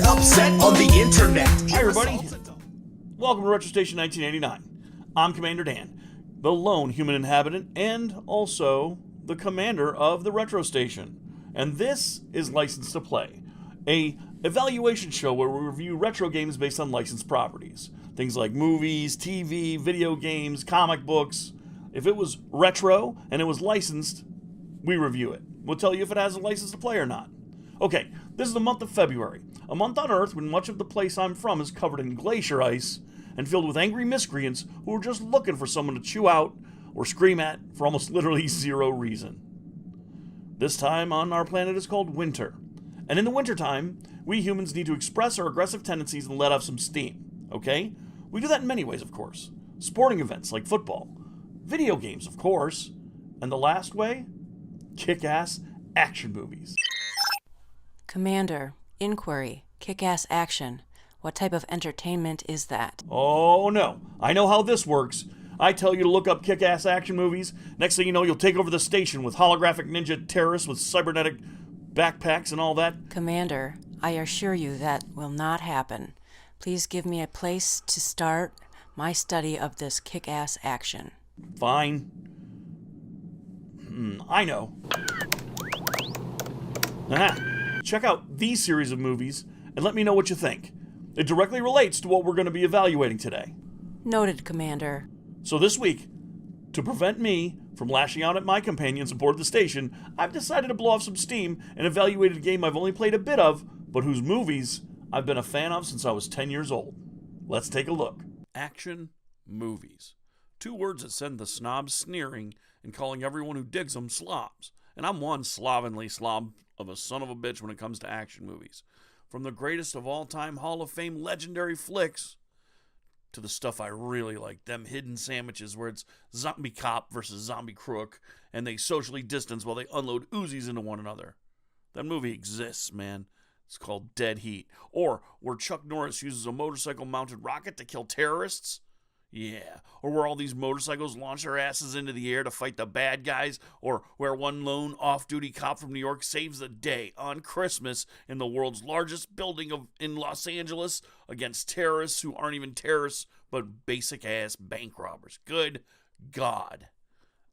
upset on the internet. Hi everybody, welcome to Retro Station 1989. I'm Commander Dan, the lone human inhabitant and also the commander of the Retro Station. And this is License to Play, a evaluation show where we review retro games based on licensed properties. Things like movies, TV, video games, comic books. If it was retro and it was licensed, we review it. We'll tell you if it has a license to play or not. Okay, this is the month of February, a month on Earth when much of the place I'm from is covered in glacier ice and filled with angry miscreants who are just looking for someone to chew out or scream at for almost literally zero reason. This time on our planet is called winter, and in the wintertime, we humans need to express our aggressive tendencies and let off some steam, okay? We do that in many ways, of course. Sporting events like football, video games, of course, and the last way? Kick-ass action movies. Commander, inquiry, kick-ass action. What type of entertainment is that? Oh no, I know how this works. I tell you to look up kick-ass action movies. Next thing you know, you'll take over the station with holographic ninja terrorists with cybernetic backpacks and all that. Commander, I assure you that will not happen. Please give me a place to start my study of this kick-ass action. Fine. I know. Aha. Check out these series of movies and let me know what you think. It directly relates to what we're going to be evaluating today. Noted, Commander. So this week, to prevent me from lashing out at my companions aboard the station, I've decided to blow off some steam and evaluate a game I've only played a bit of, but whose movies I've been a fan of since I was 10 years old. Let's take a look. Action movies. Two words that send the snobs sneering and calling everyone who digs them slobs. And I'm one slovenly slob of a son of a bitch when it comes to action movies. From the greatest of all time Hall of Fame legendary flicks to the stuff I really like, them hidden sandwiches where it's zombie cop versus zombie crook and they socially distance while they unload Uzis into one another. That movie exists, man. It's called Dead Heat. Or where Chuck Norris uses a motorcycle-mounted rocket to kill terrorists. Yeah, or where all these motorcycles launch their asses into the air to fight the bad guys, or where one lone off-duty cop from New York saves the day on Christmas in the world's largest building in Los Angeles against terrorists who aren't even terrorists, but basic-ass bank robbers. Good God.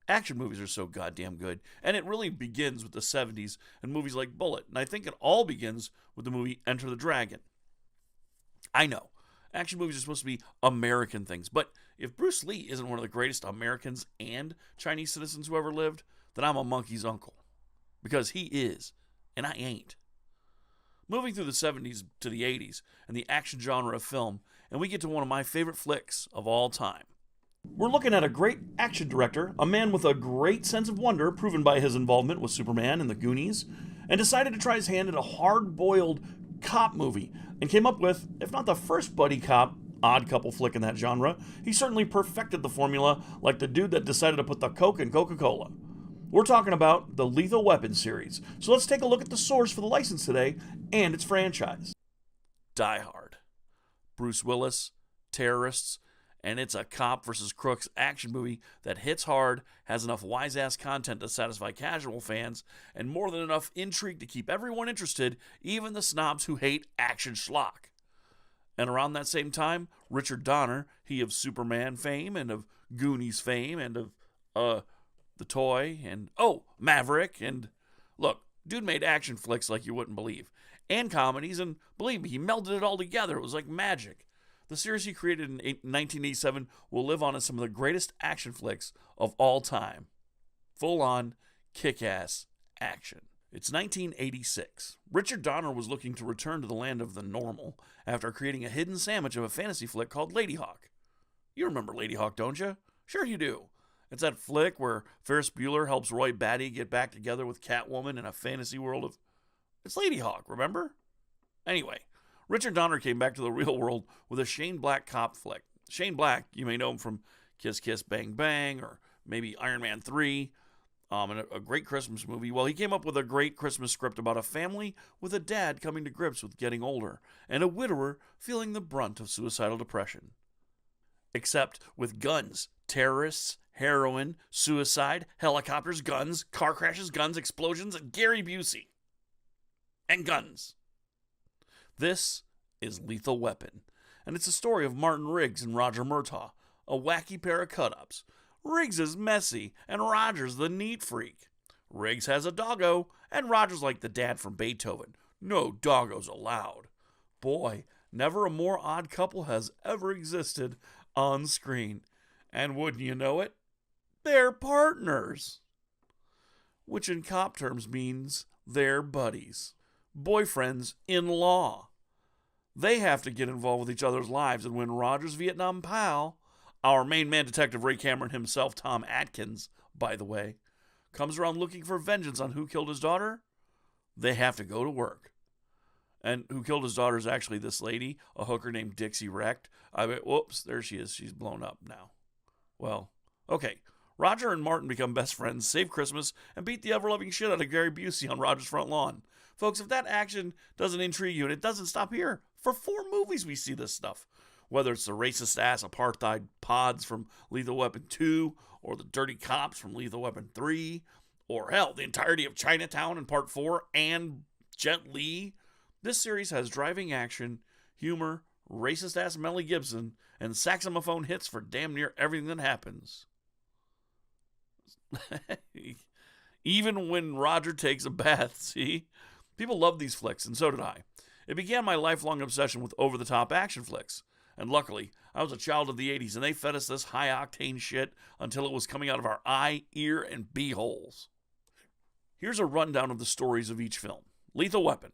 Action movies are so goddamn good, and it really begins with the 70s and movies like Bullet, and I think it all begins with the movie Enter the Dragon. I know. Action movies are supposed to be American things, but if Bruce Lee isn't one of the greatest Americans and Chinese citizens who ever lived, then I'm a monkey's uncle. Because he is, and I ain't. Moving through the 70s to the 80s and the action genre of film, and we get to one of my favorite flicks of all time. We're looking at a great action director, a man with a great sense of wonder proven by his involvement with Superman and the Goonies, and decided to try his hand at a hard-boiled cop movie and came up with, if not the first buddy cop odd couple flick in that genre, he certainly perfected the formula like the dude that decided to put the Coke in Coca-Cola. We're talking about the Lethal Weapon series. So let's take a look at the source for the license today and its franchise. Die Hard. Bruce Willis, terrorists, and it's a cop versus crooks action movie that hits hard, has enough wise-ass content to satisfy casual fans, and more than enough intrigue to keep everyone interested, even the snobs who hate action schlock. And around that same time, Richard Donner, he of Superman fame and of Goonies fame and of, The Toy and, Maverick, and look, dude made action flicks like you wouldn't believe, and comedies, and believe me, he melded it all together. It was like magic. The series he created in 1987 will live on as some of the greatest action flicks of all time. Full-on, kick-ass action. It's 1986. Richard Donner was looking to return to the land of the normal after creating a hidden sandwich of a fantasy flick called Lady Hawk. You remember Lady Hawk, don't you? Sure you do. It's that flick where Ferris Bueller helps Roy Batty get back together with Catwoman in a fantasy world of... It's Lady Hawk, remember? Anyway, Richard Donner came back to the real world with a Shane Black cop flick. Shane Black, you may know him from Kiss Kiss Bang Bang or maybe Iron Man 3, and a great Christmas movie. Well, he came up with a great Christmas script about a family with a dad coming to grips with getting older and a widower feeling the brunt of suicidal depression. Except with guns, terrorists, heroin, suicide, helicopters, guns, car crashes, guns, explosions, and Gary Busey. And guns. This is Lethal Weapon, and it's a story of Martin Riggs and Roger Murtaugh, a wacky pair of cut-ups. Riggs is messy, and Roger's the neat freak. Riggs has a doggo, and Roger's like the dad from Beethoven. No doggos allowed. Boy, never a more odd couple has ever existed on screen. And wouldn't you know it, they're partners. Which in cop terms means they're buddies. Boyfriends in law. They have to get involved with each other's lives, and when Roger's Vietnam pal, our main man detective Ray Cameron himself, Tom Atkins, by the way, comes around looking for vengeance on who killed his daughter, they have to go to work. And who killed his daughter is actually this lady, a hooker named Dixie Wrecked. Whoops, there she is. She's blown up now. Well, okay. Roger and Martin become best friends, save Christmas, and beat the ever-loving shit out of Gary Busey on Roger's front lawn. Folks, if that action doesn't intrigue you, and it doesn't stop here, for 4 movies we see this stuff. Whether it's the racist-ass apartheid pods from Lethal Weapon 2, or the dirty cops from Lethal Weapon 3, or hell, the entirety of Chinatown in Part 4, and Jet Li. This series has driving action, humor, racist-ass Mel Gibson, and saxophone hits for damn near everything that happens. Even when Roger takes a bath, see? People love these flicks, and so did I. It began my lifelong obsession with over-the-top action flicks. And luckily, I was a child of the 80s, and they fed us this high-octane shit until it was coming out of our eye, ear, and bee-holes. Here's a rundown of the stories of each film. Lethal Weapon.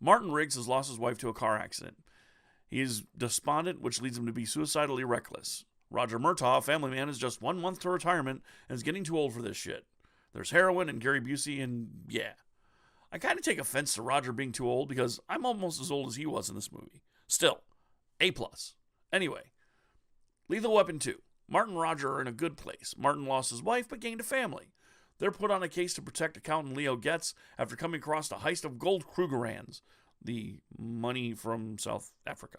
Martin Riggs has lost his wife to a car accident. He is despondent, which leads him to be suicidally reckless. Roger Murtaugh, a family man, is just 1 month to retirement and is getting too old for this shit. There's heroin and Gary Busey, and yeah. I kind of take offense to Roger being too old because I'm almost as old as he was in this movie. Still, A+. Anyway, Lethal Weapon 2. Martin and Roger are in a good place. Martin lost his wife but gained a family. They're put on a case to protect accountant Leo Getz after coming across the heist of gold Krugerrands, the money from South Africa.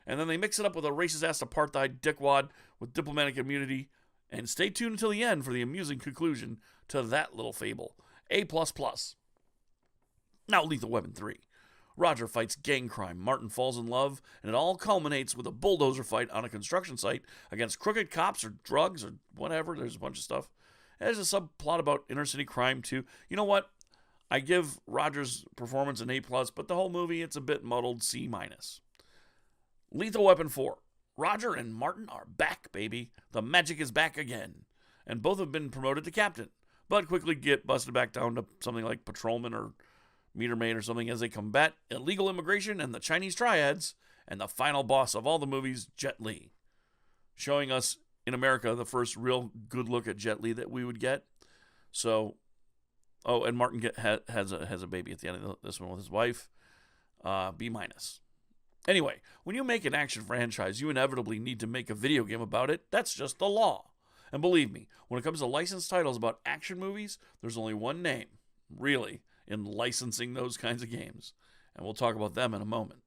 And then they mix it up with a racist-ass apartheid dickwad with diplomatic immunity. And stay tuned until the end for the amusing conclusion to that little fable. A++. Now Lethal Weapon 3. Roger fights gang crime, Martin falls in love, and it all culminates with a bulldozer fight on a construction site against crooked cops or drugs or whatever. There's a bunch of stuff. There's a subplot about inner city crime too. You know what? I give Roger's performance an A+, but the whole movie, it's a bit muddled, C-. Lethal Weapon 4. Roger and Martin are back, baby. The magic is back again. And both have been promoted to captain, but quickly get busted back down to something like patrolman or meter maid or something as they combat illegal immigration and the Chinese triads and the final boss of all the movies, Jet Li. Showing us, in America, the first real good look at Jet Li that we would get. So, and Martin has a baby at the end of this one with his wife. B-. Anyway, when you make an action franchise, you inevitably need to make a video game about it. That's just the law. And believe me, when it comes to licensed titles about action movies, there's only one name, really, in licensing those kinds of games. And we'll talk about them in a moment.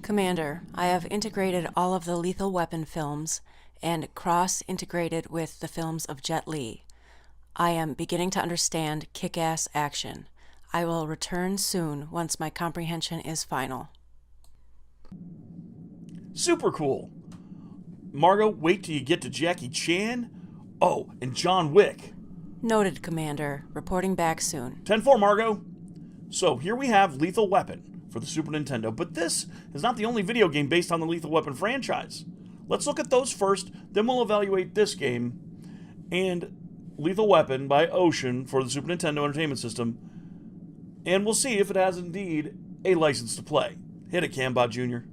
Commander, I have integrated all of the Lethal Weapon films and cross-integrated with the films of Jet Li. I am beginning to understand kick-ass action. I will return soon once my comprehension is final. Super cool. Margot, wait till you get to Jackie Chan. Oh, and John Wick. Noted, Commander. Reporting back soon. 10-4, Margot. So here we have Lethal Weapon for the Super Nintendo, but this is not the only video game based on the Lethal Weapon franchise. Let's look at those first, then we'll evaluate this game and Lethal Weapon by Ocean for the Super Nintendo Entertainment System, and we'll see if it has indeed a license to play. Hit it, Cambot Jr.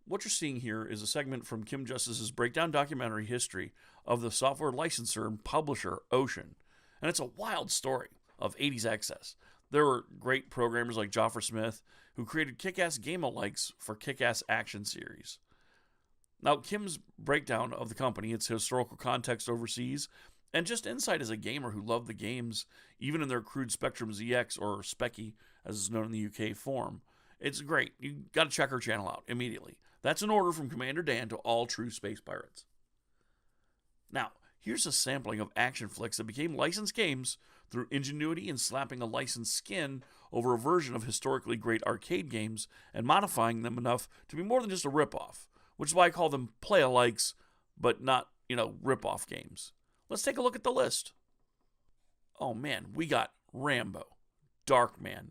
What you're seeing here is a segment from Kim Justice's breakdown documentary history of the software licensor and publisher Ocean. And it's a wild story of 80s excess. There were great programmers like Joffer Smith who created kick-ass game-alikes for kick-ass action series. Now, Kim's breakdown of the company, its historical context overseas, and just insight as a gamer who loved the games, even in their crude Spectrum ZX, or Specky, as it's known in the UK form. It's great. You got to check her channel out immediately. That's an order from Commander Dan to all true space pirates. Now, here's a sampling of action flicks that became licensed games through ingenuity and slapping a licensed skin over a version of historically great arcade games and modifying them enough to be more than just a ripoff, which is why I call them play-alikes, but not, rip-off games. Let's take a look at the list. Oh man, we got Rambo, Darkman,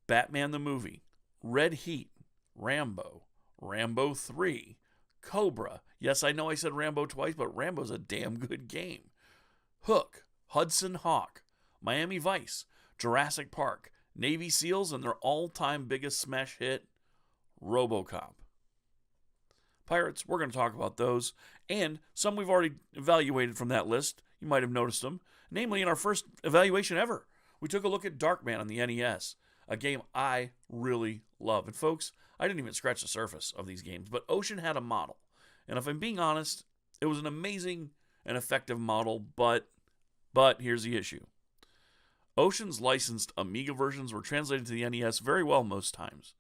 Batman the Movie, Red Heat, Rambo, Rambo 3, Cobra. Yes, I know I said Rambo twice, but Rambo's a damn good game. Hook, Hudson Hawk, Miami Vice, Jurassic Park, Navy SEALs, and their all-time biggest smash hit, RoboCop. Pirates, we're going to talk about those, and some we've already evaluated from that list. You might have noticed them. Namely, in our first evaluation ever, we took a look at Darkman on the NES, a game I really love. And folks, I didn't even scratch the surface of these games, but Ocean had a model. And if I'm being honest, it was an amazing and effective model, but here's the issue. Ocean's licensed Amiga versions were translated to the NES very well most times.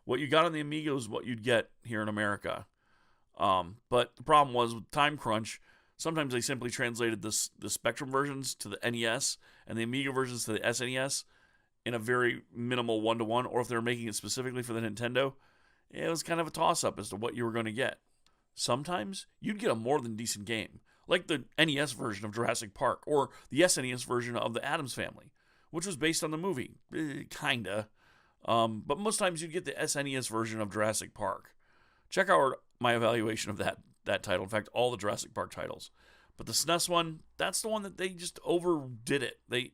What you got on the Amiga is what you'd get here in America. But the problem was, with time crunch, sometimes they simply translated the Spectrum versions to the NES and the Amiga versions to the SNES in a very minimal one-to-one, or if they were making it specifically for the Nintendo, it was kind of a toss-up as to what you were going to get. Sometimes you'd get a more than decent game, like the NES version of Jurassic Park, or the SNES version of the Addams Family, which was based on the movie. Kinda. But most times you'd get the SNES version of Jurassic Park. Check out my evaluation of that title. In fact, all the Jurassic Park titles. But the SNES one, that's the one that they just overdid it. They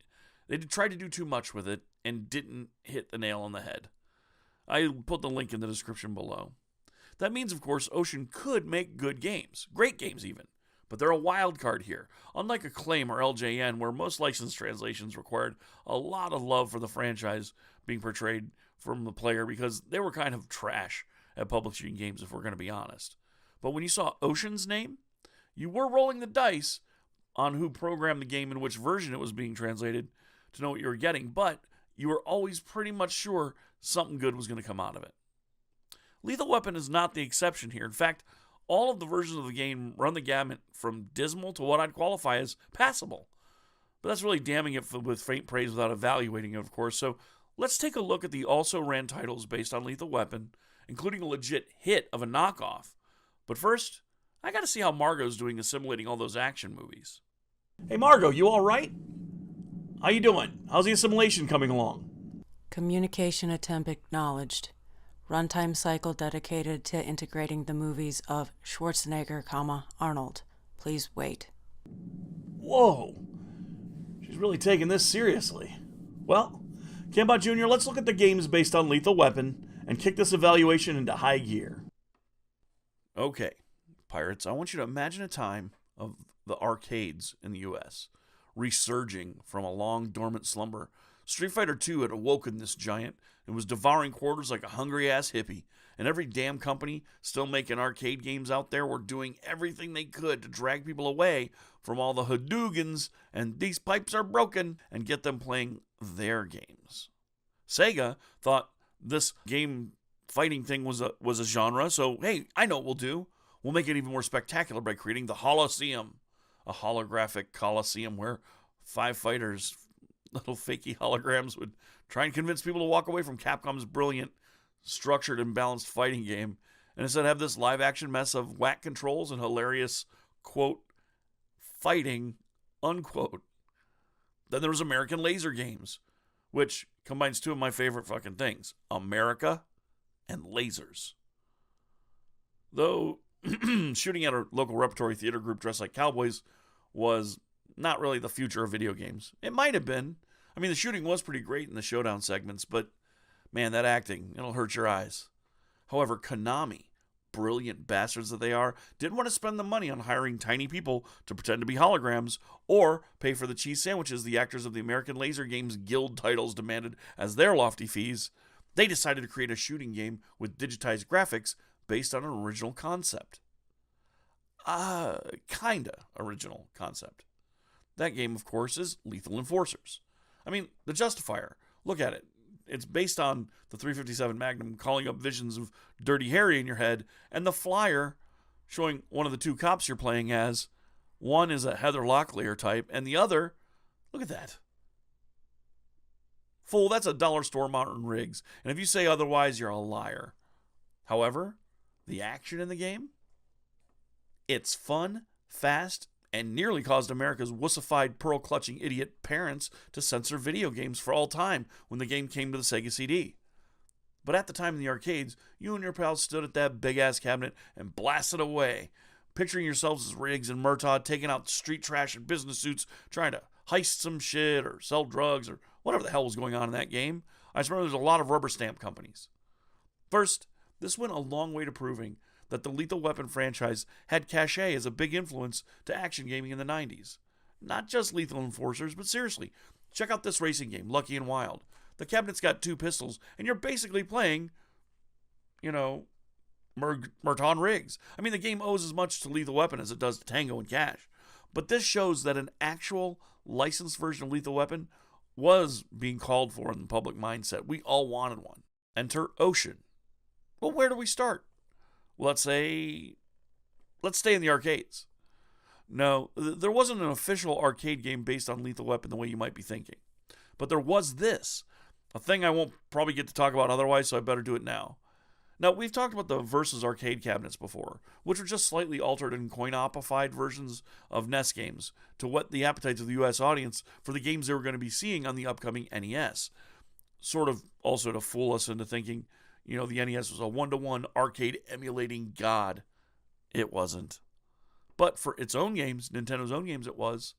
tried to do too much with it and didn't hit the nail on the head. I put the link in the description below. That means, of course, Ocean could make good games. Great games, even. But they're a wild card here. Unlike Acclaim or LJN, where most licensed translations required a lot of love for the franchise being portrayed from the player because they were kind of trash at publishing games, if we're going to be honest. But when you saw Ocean's name, you were rolling the dice on who programmed the game and which version it was being translated to know what you were getting, but you were always pretty much sure something good was going to come out of it. Lethal Weapon is not the exception here. In fact, all of the versions of the game run the gamut from dismal to what I'd qualify as passable. But that's really damning it with faint praise without evaluating it, of course. So let's take a look at the also-ran titles based on Lethal Weapon, including a legit hit of a knockoff. But first, I gotta see how Margot's doing assimilating all those action movies. Hey Margot, you all right? How you doing? How's the assimilation coming along? Communication attempt acknowledged. Runtime cycle dedicated to integrating the movies of Schwarzenegger, Arnold. Please wait. Whoa. She's really taking this seriously. Well, Cambot Jr., let's look at the games based on Lethal Weapon and kick this evaluation into high gear. Okay, Pirates, I want you to imagine a time of the arcades in the U.S. resurging from a long dormant slumber. Street Fighter II had awoken this giant and was devouring quarters like a hungry-ass hippie, and every damn company still making arcade games out there were doing everything they could to drag people away from all the Hadougans and these pipes are broken and get them playing their games. Sega thought this game fighting thing was a genre, so hey, I know what we'll do. We'll make it even more spectacular by creating the Holosseum, a holographic coliseum where 5 fighters, little fakey holograms, would try and convince people to walk away from Capcom's brilliant, structured and balanced fighting game, and instead have this live-action mess of whack controls and hilarious, quote, fighting, unquote. Then there was American Laser Games, which combines 2 of my favorite fucking things, America and lasers. Though shooting at a local repertory theater group dressed like cowboys was not really the future of video games. It might have been. I mean, the shooting was pretty great in the showdown segments, but man, that acting, it'll hurt your eyes. However, Konami, brilliant bastards that they are, didn't want to spend the money on hiring tiny people to pretend to be holograms or pay for the cheese sandwiches the actors of the American Laser Games Guild titles demanded as their lofty fees. They decided to create a shooting game with digitized graphics based on an original concept. Kinda original concept. That game, of course, is Lethal Enforcers. I mean, the Justifier, look at it. It's based on the 357 Magnum calling up visions of Dirty Harry in your head, and the flyer showing one of the 2 cops you're playing as. One is a Heather Locklear type, and the other, look at that. Fool, that's a dollar store mountain rigs, and if you say otherwise, you're a liar. However, the action in the game? It's fun, fast, and nearly caused America's wussified, pearl-clutching idiot parents to censor video games for all time when the game came to the Sega CD. But at the time in the arcades, you and your pals stood at that big-ass cabinet and blasted away, picturing yourselves as Riggs and Murtaugh taking out street trash in business suits, trying to heist some shit or sell drugs or whatever the hell was going on in that game. I just remember there's a lot of rubber stamp companies. First, this went a long way to proving that the Lethal Weapon franchise had cachet as a big influence to action gaming in the 90s. Not just Lethal Enforcers, but seriously, check out this racing game, Lucky and Wild. The cabinet's got 2 pistols, and you're basically playing, Murtaugh Riggs. I mean, the game owes as much to Lethal Weapon as it does to Tango and Cash. But this shows that an actual licensed version of Lethal Weapon was being called for in the public mindset. We all wanted one. Enter Ocean. Well, where do we start? Let's stay in the arcades. No, there wasn't an official arcade game based on Lethal Weapon the way you might be thinking. But there was this, a thing I won't probably get to talk about otherwise, so I better do it now. Now, we've talked about the Versus arcade cabinets before, which were just slightly altered and coin-opified versions of NES games to whet the appetites of the US audience for the games they were going to be seeing on the upcoming NES. Sort of also to fool us into thinking, the NES was a one-to-one arcade emulating god. It wasn't. But for its own games, Nintendo's own games, it was.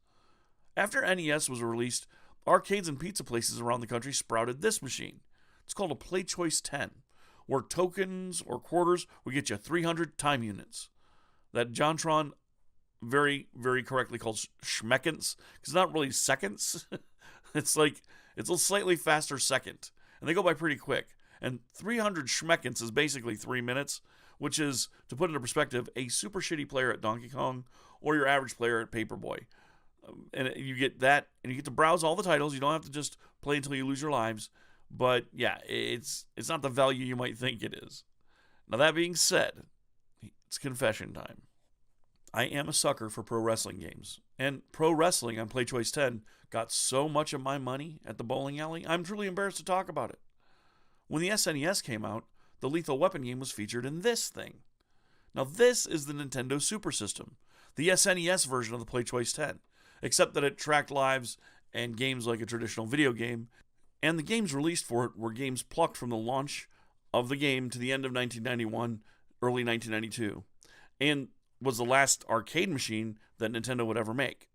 After NES was released, arcades and pizza places around the country sprouted this machine. It's called a Play Choice 10, where tokens or quarters would get you 300 time units. That JonTron very, very correctly calls schmeckants, because it's not really seconds. It's a slightly faster second, and they go by pretty quick. And 300 schmeckants is basically 3 minutes, which is, to put into perspective, a super shitty player at Donkey Kong or your average player at Paperboy. And you get that, and you get to browse all the titles. You don't have to just play until you lose your lives. But yeah, it's not the value you might think it is. Now that being said, it's confession time. I am a sucker for pro wrestling games. And pro wrestling on Play Choice 10 got so much of my money at the bowling alley, I'm truly embarrassed to talk about it. When the SNES came out, the Lethal Weapon game was featured in this thing. Now this is the Nintendo Super System, the SNES version of the Play Choice 10, except that it tracked lives and games like a traditional video game, and the games released for it were games plucked from the launch of the game to the end of 1991, early 1992, and was the last arcade machine that Nintendo would ever make.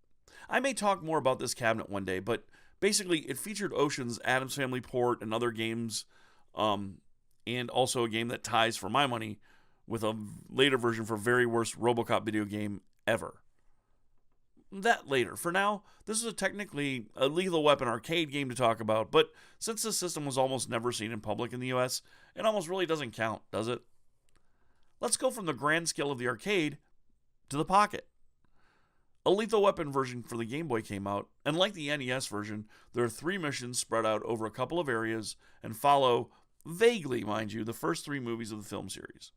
I may talk more about this cabinet one day, but basically it featured Ocean's Addams Family port and other games, and also a game that ties, for my money, with a later version for very worst RoboCop video game ever. That later. For now, this is technically a Lethal Weapon arcade game to talk about, but since this system was almost never seen in public in the US, it almost really doesn't count, does it? Let's go from the grand scale of the arcade to the pocket. A Lethal Weapon version for the Game Boy came out, and like the NES version, there are 3 missions spread out over a couple of areas and follow, vaguely mind you, the first 3 movies of the film series.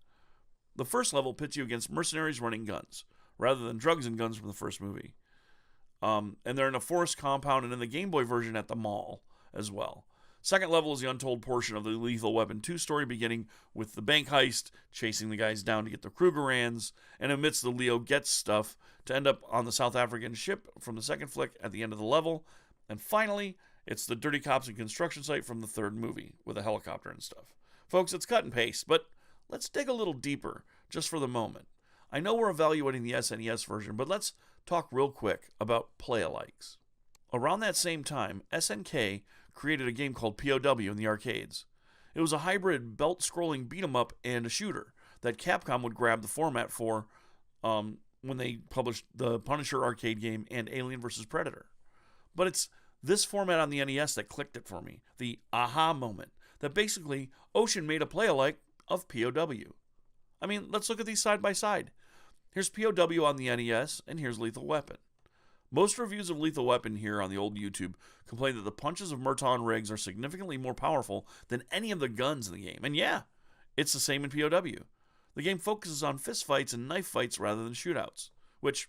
The first level pits you against mercenaries running guns, rather than drugs and guns from the first movie. And they're in a forest compound and in the Game Boy version at the mall as well. Second level is the untold portion of the Lethal Weapon 2 story, beginning with the bank heist, chasing the guys down to get the Krugerrands, and amidst the Leo Getz stuff, to end up on the South African ship from the second flick at the end of the level. And finally, it's the dirty cops and construction site from the third movie, with a helicopter and stuff. Folks, it's cut and paste, but let's dig a little deeper, just for the moment. I know we're evaluating the SNES version, but let's talk real quick about play-alikes. Around that same time, SNK created a game called POW in the arcades. It was a hybrid belt-scrolling beat-em-up and a shooter that Capcom would grab the format for when they published the Punisher arcade game and Alien vs. Predator. But it's this format on the NES that clicked it for me, the aha moment, that basically Ocean made a play-alike of POW. I mean, let's look at these side by side. Here's POW on the NES, and here's Lethal Weapon. Most reviews of Lethal Weapon here on the old YouTube complain that the punches of Murtaugh and Riggs are significantly more powerful than any of the guns in the game. And yeah, it's the same in POW. The game focuses on fistfights and knife fights rather than shootouts, which,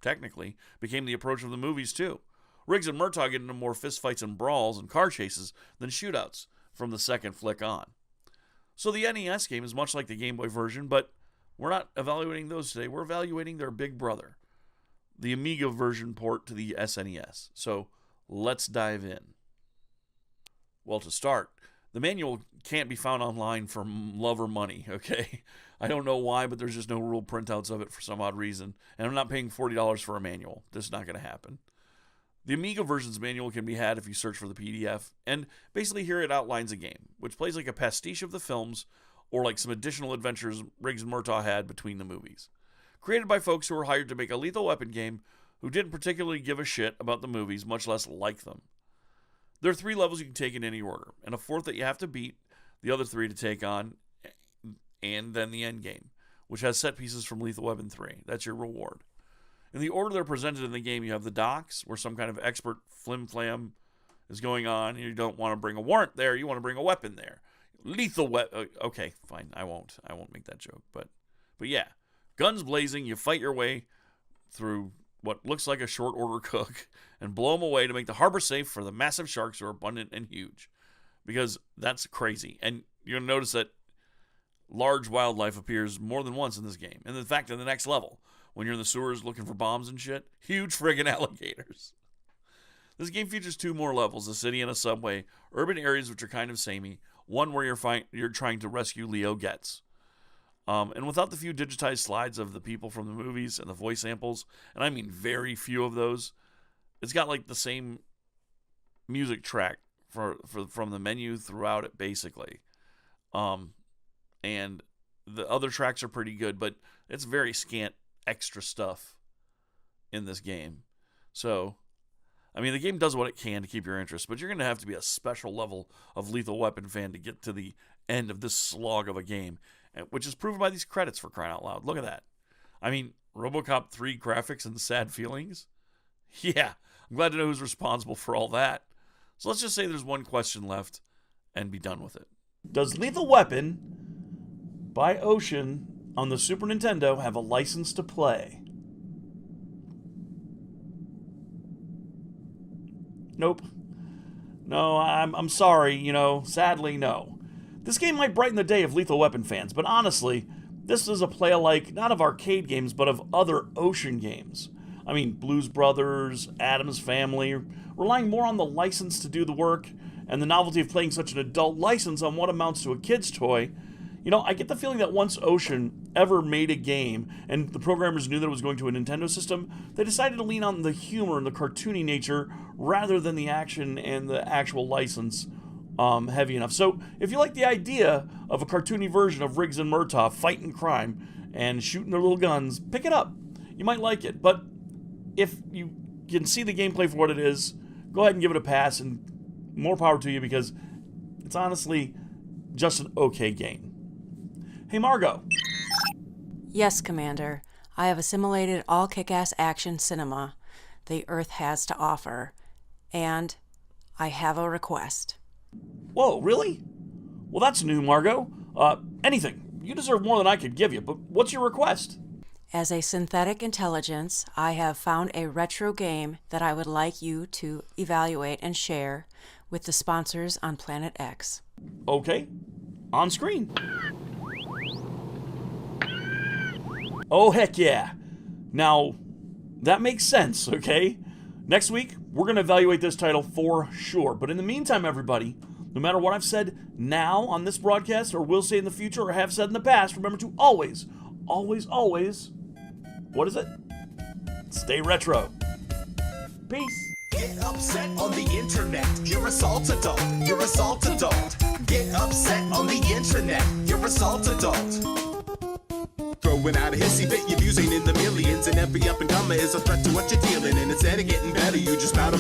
technically, became the approach of the movies too. Riggs and Murtaugh get into more fistfights and brawls and car chases than shootouts from the second flick on. So the NES game is much like the Game Boy version, but we're not evaluating those today. We're evaluating their big brother, the Amiga version port to the SNES. So let's dive in. Well, to start, the manual can't be found online for love or money, okay? I don't know why, but there's just no rule printouts of it for some odd reason. And I'm not paying $40 for a manual. This is not going to happen. The Amiga version's manual can be had if you search for the PDF. And basically here it outlines a game, which plays like a pastiche of the films or like some additional adventures Riggs and Murtaugh had between the movies. Created by folks who were hired to make a Lethal Weapon game who didn't particularly give a shit about the movies, much less like them. There are 3 levels you can take in any order, and a 4th that you have to beat, the other 3 to take on, and then the end game, which has set pieces from Lethal Weapon 3. That's your reward. In the order they're presented in the game, you have the docks, where some kind of expert flim-flam is going on, and you don't want to bring a warrant there, you want to bring a weapon there. Lethal weapon. Okay, fine, I won't make that joke, but yeah. Guns blazing, you fight your way through what looks like a short order cook and blow them away to make the harbor safe for the massive sharks who are abundant and huge. Because that's crazy. And you'll notice that large wildlife appears more than once in this game. And in fact, in the next level, when you're in the sewers looking for bombs and shit, huge friggin' alligators. This game features 2 more levels, a city and a subway, urban areas which are kind of samey, one where you're trying to rescue Leo Getz. And without the few digitized slides of the people from the movies and the voice samples, and I mean very few of those, it's got like the same music track from the menu throughout it, basically. And the other tracks are pretty good, but it's very scant extra stuff in this game. So, I mean, the game does what it can to keep your interest, but you're going to have to be a special level of Lethal Weapon fan to get to the end of this slog of a game, which is proven by these credits, for crying out loud. Look at that. I mean, RoboCop 3 graphics and sad feelings? Yeah, I'm glad to know who's responsible for all that. So let's just say there's one question left and be done with it. Does Lethal Weapon by Ocean on the Super Nintendo have a license to play? Nope. No, I'm sorry, sadly, no. This game might brighten the day of Lethal Weapon fans, but honestly, this is a play-alike not of arcade games, but of other Ocean games. I mean, Blues Brothers, Addams Family, relying more on the license to do the work, and the novelty of playing such an adult license on what amounts to a kid's toy. I get the feeling that once Ocean ever made a game, and the programmers knew that it was going to a Nintendo system, they decided to lean on the humor and the cartoony nature, rather than the action and the actual license heavy enough. So, if you like the idea of a cartoony version of Riggs and Murtaugh fighting crime and shooting their little guns, pick it up. You might like it, but if you can see the gameplay for what it is, go ahead and give it a pass, and more power to you, because it's honestly just an okay game. Hey, Margot. Yes, Commander. I have assimilated all kick-ass action cinema the Earth has to offer, and I have a request. Whoa, really? Well, that's new, Margot. Anything. You deserve more than I could give you, but what's your request? As a synthetic intelligence, I have found a retro game that I would like you to evaluate and share with the sponsors on Planet X. Okay. On screen. Oh, heck yeah. Now, that makes sense, okay? Next week, we're going to evaluate this title for sure. But in the meantime, everybody, no matter what I've said now on this broadcast, or will say in the future, or have said in the past, remember to always, what is it? Stay retro. Peace. Get upset on the internet. You're a salt adult. You're a salt adult. Get upset on the internet. You're a salt adult. Throwing out a hissy fit, your views ain't in the millions, and every up and comer is a threat to what you're dealing in. Instead of getting better, you just spout a